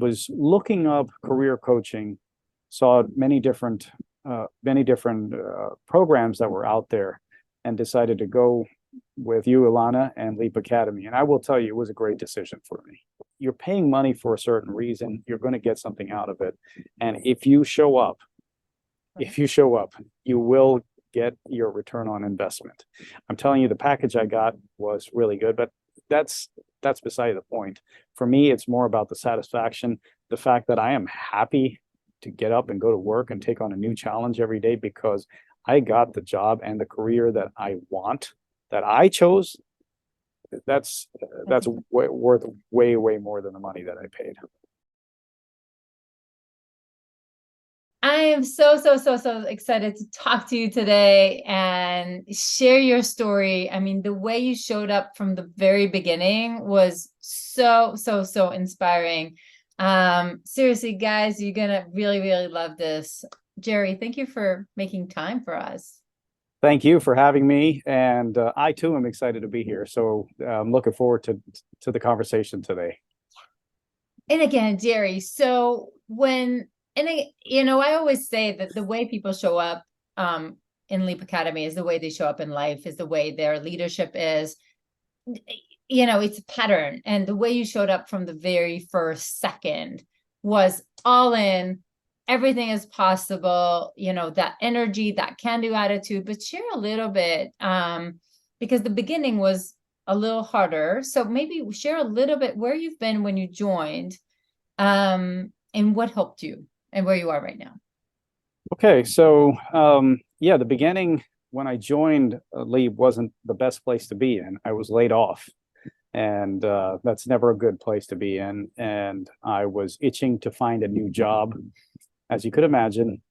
Was looking up career coaching, saw many different programs that were out there, and decided to go with you, Ilana, and Leap Academy. And I will tell you, it was a great decision for me. You're paying money for a certain reason. You're going to get something out of it, and if you show up, you will get your return on investment. I'm telling you, the package I got was really good, but that's that's beside the point. For me, it's more about the satisfaction, the fact that I am happy to get up and go to work and take on a new challenge every day because I got the job and the career that I want, that I chose. That's worth way more than the money that I paid. I am so excited to talk to you today and share your story. I mean, the way you showed up from the very beginning was so inspiring. Seriously, guys, you're gonna really love this. Jerry, thank you for making time for us. Thank you for having me, and I too am excited to be here. So I'm looking forward to the conversation today. And again, Jerry, so I always say that the way people show up in Leap Academy is the way they show up in life, is the way their leadership is. It's a pattern. And the way you showed up from the very first second was all in, everything is possible, that energy, that can-do attitude. But share a little bit, because the beginning was a little harder. So maybe share a little bit where you've been when you joined, and what helped you and where you are right now. Okay, so yeah, the beginning when I joined Leap wasn't the best place to be in. I was laid off, and that's never a good place to be in. And I was itching to find a new job, as you could imagine.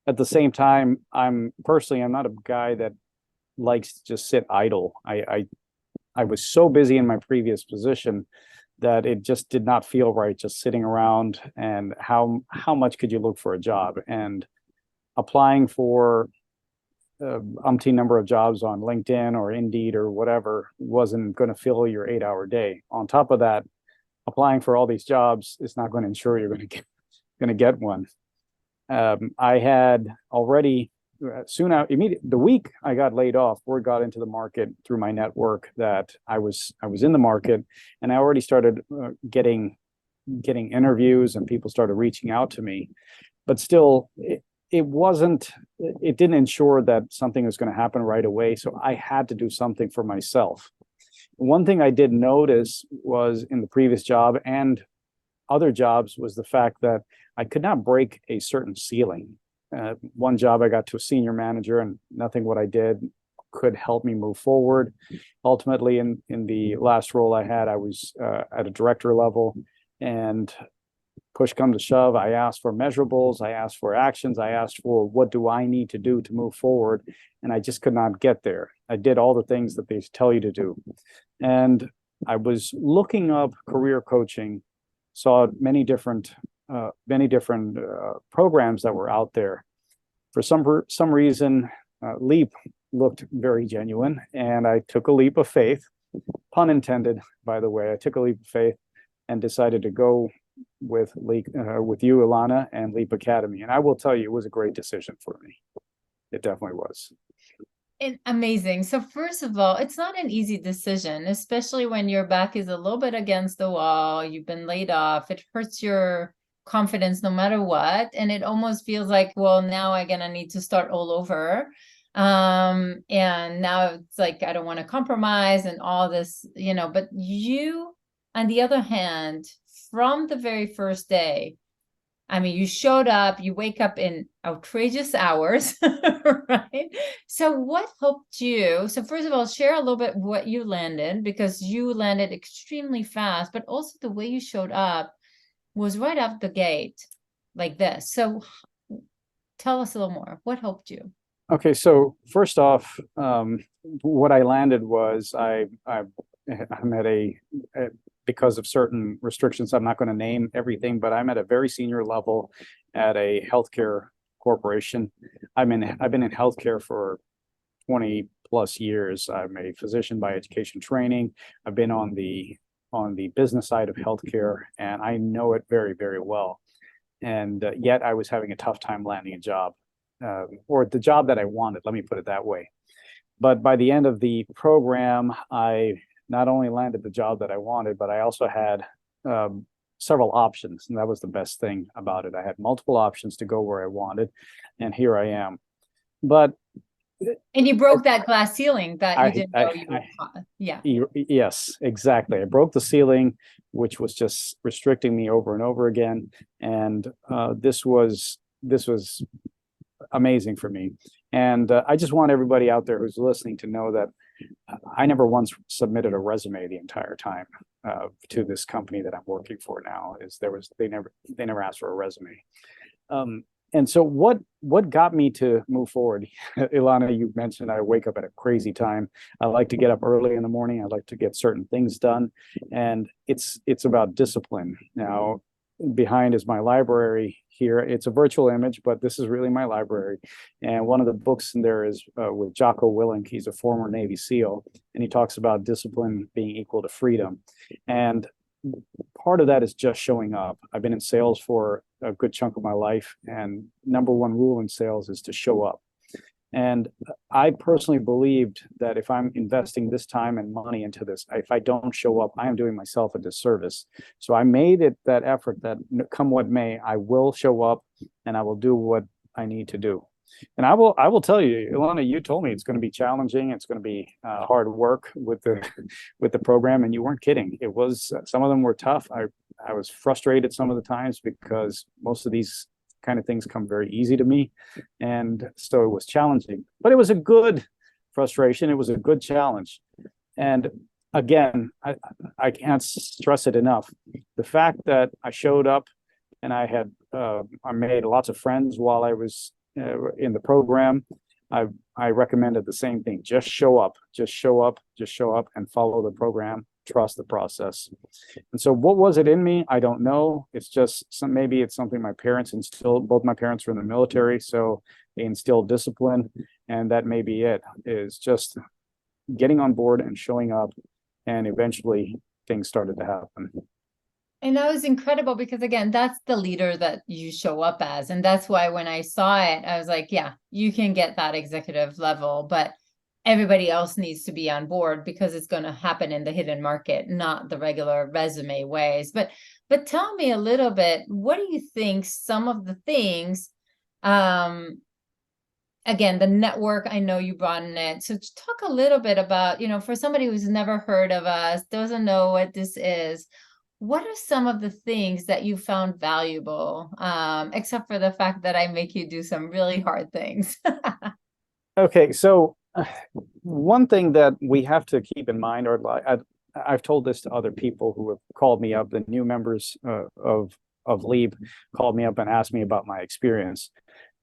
At the same time, I'm not a guy that likes to just sit idle. I was so busy in my previous position that it just did not feel right just sitting around. And how much could you look for a job? And applying for umpteen number of jobs on LinkedIn or Indeed or whatever wasn't going to fill your 8-hour day. On top of that, applying for all these jobs is not going to ensure you're going to get one. I had already the week I got laid off, word got into the market through my network that I was in the market, and I already started getting interviews, and people started reaching out to me. But still, it didn't ensure that something was going to happen right away. So I had to do something for myself. One thing I did notice was in the previous job and other jobs was the fact that I could not break a certain ceiling. One job I got to a senior manager, and nothing what I did could help me move forward. Ultimately, in the last role I had, I was at a director level, and push come to shove, I asked for measurables, I asked for actions, I asked for what do I need to do to move forward, and I just could not get there. I did all the things that they tell you to do, and I was looking up career coaching, saw many different programs that were out there. For some reason, Leap looked very genuine, and I took a leap of faith, pun intended, by the way. I took a leap of faith and decided to go with you, Ilana, and Leap Academy. And I will tell you, it was a great decision for me. It definitely was. And amazing. So first of all, it's not an easy decision, especially when your back is a little bit against the wall, you've been laid off, it hurts your confidence no matter what. And it almost feels like, well, now I'm gonna need to start all over. And now it's like, I don't want to compromise and all this, but you, on the other hand, from the very first day, I mean, you showed up, you wake up in outrageous hours, right? So what helped you? So first of all, share a little bit what you landed, because you landed extremely fast, but also the way you showed up was right out the gate like this. So tell us a little more. What helped you? Okay, so first off, what I landed was I'm at because of certain restrictions, I'm not going to name everything, but I'm at a very senior level at a healthcare corporation. I've been in healthcare for 20 plus years. I'm a physician by education training. I've been on the on the business side of healthcare, and I know it very, very well. And yet I was having a tough time landing a job, or the job that I wanted. Let me put it that way. But by the end of the program, I not only landed the job that I wanted, but I also had several options, and that was the best thing about it. I had multiple options to go where I wanted, and here I am. But And you broke that glass ceiling that you didn't know you I would. Yeah. yes, exactly. I broke the ceiling, which was just restricting me over and over again, and this was amazing for me. And I just want everybody out there who's listening to know that I never once submitted a resume the entire time to this company that I'm working for now. They never asked for a resume. And so what got me to move forward? Ilana, you mentioned I wake up at a crazy time. I like to get up early in the morning. I like to get certain things done, and it's about discipline. Now, behind is my library here. It's a virtual image, but this is really my library. And one of the books in there is with Jocko Willink. He's a former Navy SEAL, and he talks about discipline being equal to freedom. And part of that is just showing up. I've been in sales for a good chunk of my life, and number one rule in sales is to show up. And I personally believed that if I'm investing this time and money into this, if I don't show up, I am doing myself a disservice. So I made it that effort that come what may, I will show up and I will do what I need to do. And I will tell you, Ilana, you told me it's going to be challenging. It's going to be hard work with the program, and you weren't kidding. It was, some of them were tough. I was frustrated some of the times because most of these kind of things come very easy to me, and so it was challenging. But it was a good frustration. It was a good challenge. And again, I can't stress it enough. The fact that I showed up and I made lots of friends while I was in the program. I recommended the same thing. Just show up, and follow the program. Trust the process. And so what was it in me? I don't know. It's just maybe it's something my parents instilled. Both my parents were in the military, so they instilled discipline. And that may be it, is just getting on board and showing up. And eventually things started to happen. And that was incredible because, again, that's the leader that you show up as. And that's why when I saw it, I was like, yeah, you can get that executive level, but everybody else needs to be on board because it's going to happen in the hidden market, not the regular resume ways. But tell me a little bit, what do you think some of the things, again, the network, I know you brought in it. So talk a little bit about, for somebody who's never heard of us, doesn't know what this is, what are some of the things that you found valuable, except for the fact that I make you do some really hard things? Okay, so one thing that we have to keep in mind, or I've told this to other people who have called me up, the new members of Leap called me up and asked me about my experience.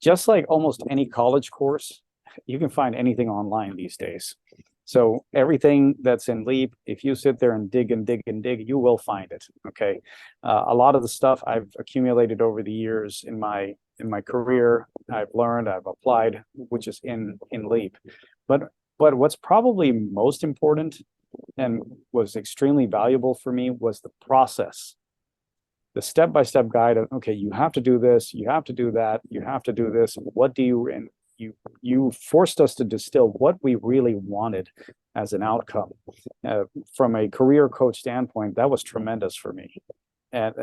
Just like almost any college course, you can find anything online these days. So everything that's in Leap, if you sit there and dig and dig and dig, you will find it. Okay, a lot of the stuff I've accumulated over the years in my career, I've learned, I've applied, which is in Leap. But what's probably most important and was extremely valuable for me was the process, the step-by-step guide of, okay, you have to do this, you have to do that, you have to do this. What do you, and you forced us to distill what we really wanted as an outcome. From a career coach standpoint, that was tremendous for me. And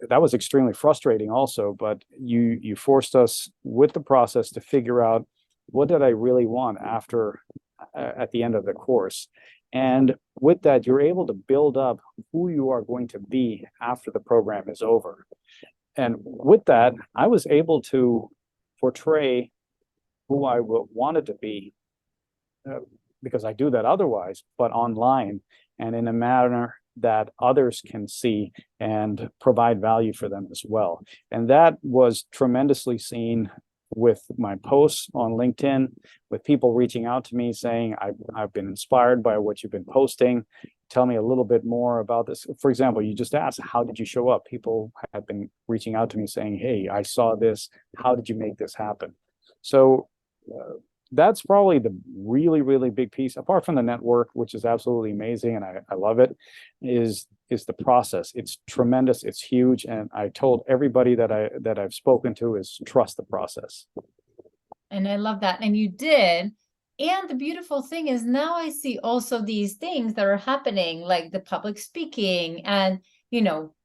that was extremely frustrating also, but you forced us with the process to figure out, what did I really want at the end of the course? And with that, you're able to build up who you are going to be after the program is over. And with that, I was able to portray who I wanted to be, because I do that otherwise, but online and in a manner that others can see and provide value for them as well. And that was tremendously seen with my posts on LinkedIn, with people reaching out to me saying, I've been inspired by what you've been posting. Tell me a little bit more about this. For example, you just asked, how did you show up? People have been reaching out to me saying, hey, I saw this. How did you make this happen? So that's probably the really, really big piece, apart from the network, which is absolutely amazing and I love it, is the process. It's tremendous, it's huge. And I told everybody that I've spoken to is trust the process. And I love that. And you did. And the beautiful thing is now I see also these things that are happening, like the public speaking and,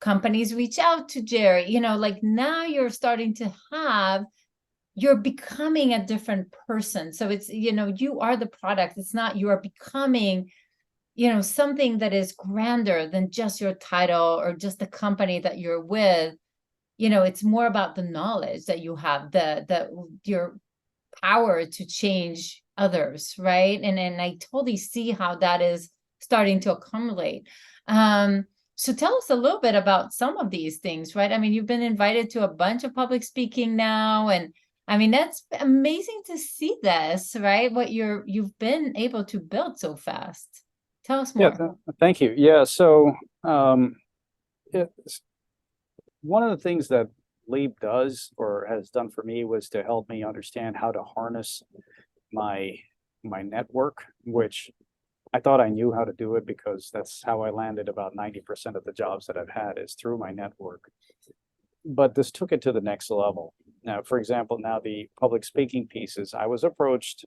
companies reach out to Jerry, like now you're starting to you're becoming a different person. So it's, you are the product. It's not, you are becoming, something that is grander than just your title or just the company that you're with. It's more about the knowledge that you have, your power to change others, right? And I totally see how that is starting to accumulate. So tell us a little bit about some of these things, right? I mean, you've been invited to a bunch of public speaking now, and I mean, that's amazing to see this, right? What you've been able to build so fast. Tell us Yeah, more. thank you. Yeah, so it's one of the things that Leap does or has done for me was to help me understand how to harness my network, which I thought I knew how to do it because that's how I landed about 90% of the jobs that I've had is through my network. But this took it to the next level. Now, for example, now the public speaking pieces, I was approached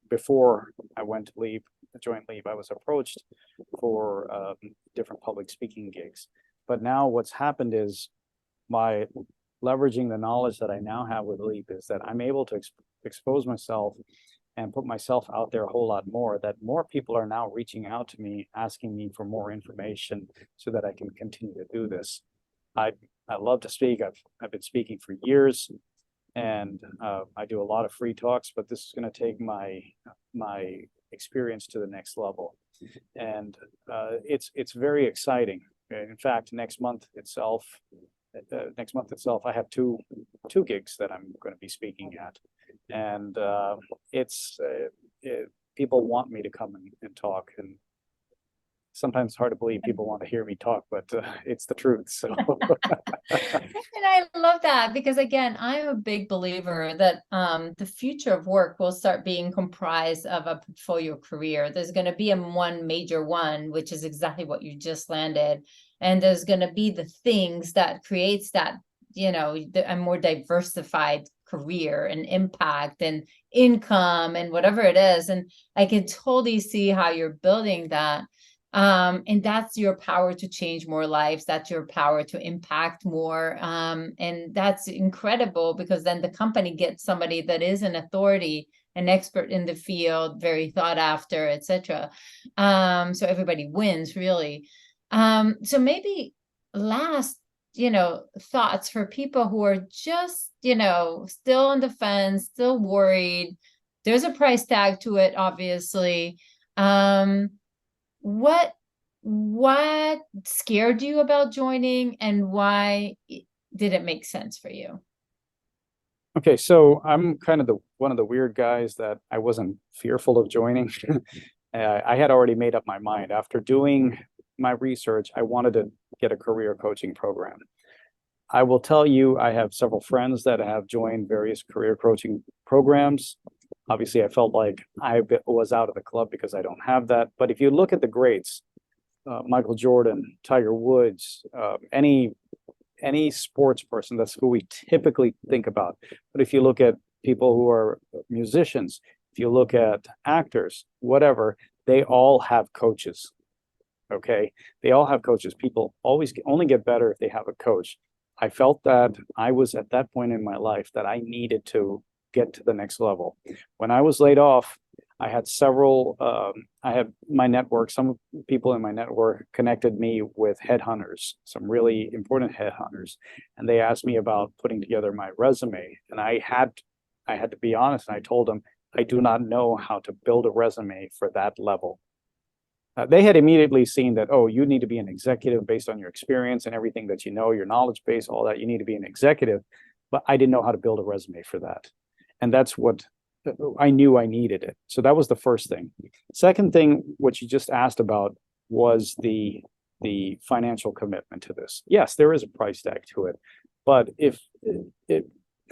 before I went to Leap, join Leap, I was approached for different public speaking gigs. But now what's happened is by leveraging the knowledge that I now have with Leap is that I'm able to expose myself and put myself out there a whole lot more, that more people are now reaching out to me, asking me for more information so that I can continue to do this. I love to speak. I've been speaking for years, and I do a lot of free talks, but this is going to take my experience to the next level. And it's very exciting. In fact, next month itself, I have two gigs that I'm going to be speaking at, and people want me to come and talk, and sometimes it's hard to believe people want to hear me talk, but it's the truth. So And I love that because again, I'm a big believer that the future of work will start being comprised of a portfolio career. There's going to be one major one, which is exactly what you just landed. And there's going to be the things that creates that, a more diversified career and impact and income and whatever it is. And I can totally see how you're building that. And that's your power to change more lives. That's your power to impact more. And that's incredible because then the company gets somebody that is an authority, an expert in the field, very thought after, etc. So everybody wins really. So maybe last, thoughts for people who are just, still on the fence, still worried. There's a price tag to it, obviously. What scared you about joining and why did it make sense for you? okay, so I'm kind of one of the weird guys that I wasn't fearful of joining. I had already made up my mind after doing my research. I wanted to get a career coaching program. I will tell you, I have several friends that have joined various career coaching programs. Obviously, I felt like I was out of the club because I don't have that. But if you look at the greats, Michael Jordan, Tiger Woods, any sports person, that's who we typically think about. But if you look at people who are musicians, if you look at actors, whatever, they all have coaches. Okay, they all have coaches. People only get better if they have a coach. I felt that I was at that point in my life that I needed to get to the next level. When I was laid off, I had I had my network, some people in my network connected me with headhunters, some really important headhunters. And they asked me about putting together my resume. And I had to be honest. And I told them, I do not know how to build a resume for that level. They had immediately seen that, oh, you need to be an executive based on your experience and everything that you know, your knowledge base, all that. You need to be an executive. But I didn't know how to build a resume for that. And that's what I knew I needed it. So that was the first thing. Second thing, what you just asked about was the financial commitment to this. Yes, there is a price tag to it. But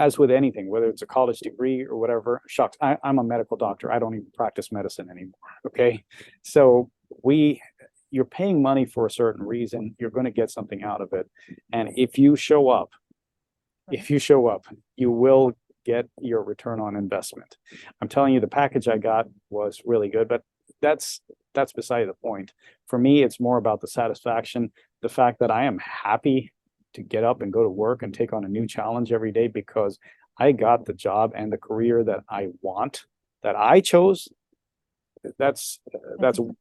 as with anything, whether it's a college degree or whatever, shucks, I'm a medical doctor. I don't even practice medicine anymore. Okay. So you're paying money for a certain reason. You're going to get something out of it. And if you show up, you will get your return on investment. I'm telling you, the package I got was really good, but that's beside the point. For me, it's more about the satisfaction, the fact that I am happy to get up and go to work and take on a new challenge every day because I got the job and the career that I want, that I chose. That's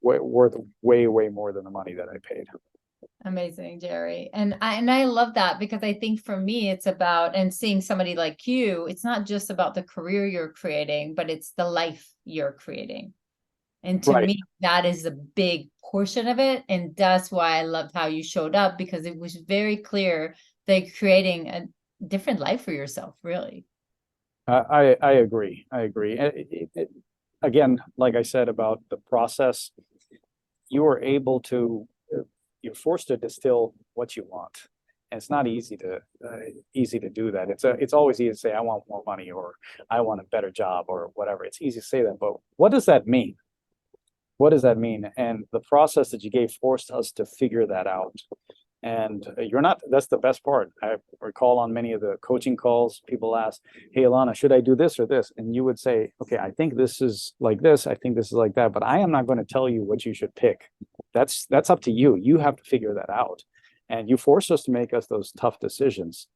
worth way more than the money that I paid. Amazing, Jerry. And I love that, because I think for me it's about, and seeing somebody like you, it's not just about the career you're creating, but it's the life you're creating. And to Right. me, that is a big portion of it. And that's why I loved how you showed up, because it was very clear that you're creating a different life for yourself, really. I agree. I agree. Again, like I said about the process, you are able to, you're forced to distill what you want. And it's not easy to do that. It's always easy to say, I want more money, or I want a better job, or whatever. It's easy to say that, but what does that mean? What does that mean? And the process that you gave forced us to figure that out. And that's the best part. I recall on many of the coaching calls, people ask, hey, Ilana, should I do this or this? And you would say, okay, I think this is like this. I think this is like that, but I am not going to tell you what you should pick. That's up to you. You have to figure that out. And you force us to make those tough decisions.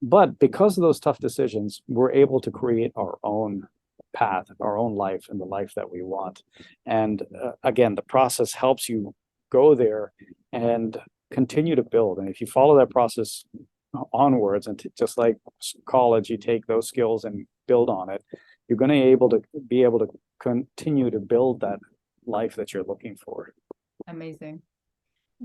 But because of those tough decisions, we're able to create our own path, our own life, and the life that we want. And again, the process helps you go there and continue to build. And if you follow that process onwards, and just like college, you take those skills and build on it, you're going to be able to continue to build that life that you're looking for. Amazing.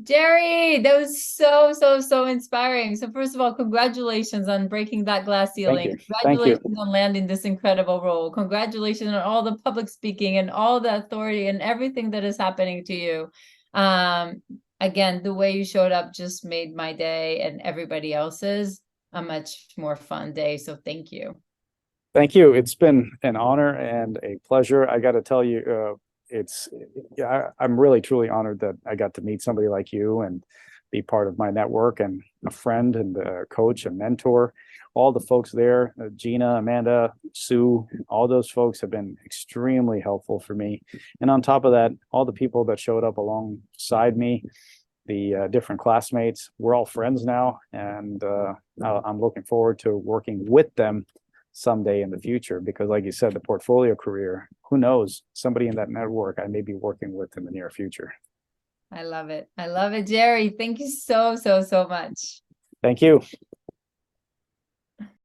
Jerry, that was so inspiring. So first of all, congratulations on breaking that glass ceiling. Congratulations on landing this incredible role. Congratulations on all the public speaking and all the authority and everything that is happening to you. Again, the way you showed up just made my day and everybody else's a much more fun day. So thank you. Thank you. It's been an honor and a pleasure. I got to tell you, I'm really truly honored that I got to meet somebody like you and be part of my network, and a friend and a coach and mentor. All the folks there, Gina, Amanda, Sue, all those folks have been extremely helpful for me. And on top of that, all the people that showed up alongside me, the different classmates, we're all friends now. And I'm looking forward to working with them someday in the future, because like you said, the portfolio career, who knows, somebody in that network I may be working with in the near future. I love it. I love it, Jerry. Thank you so much. Thank you.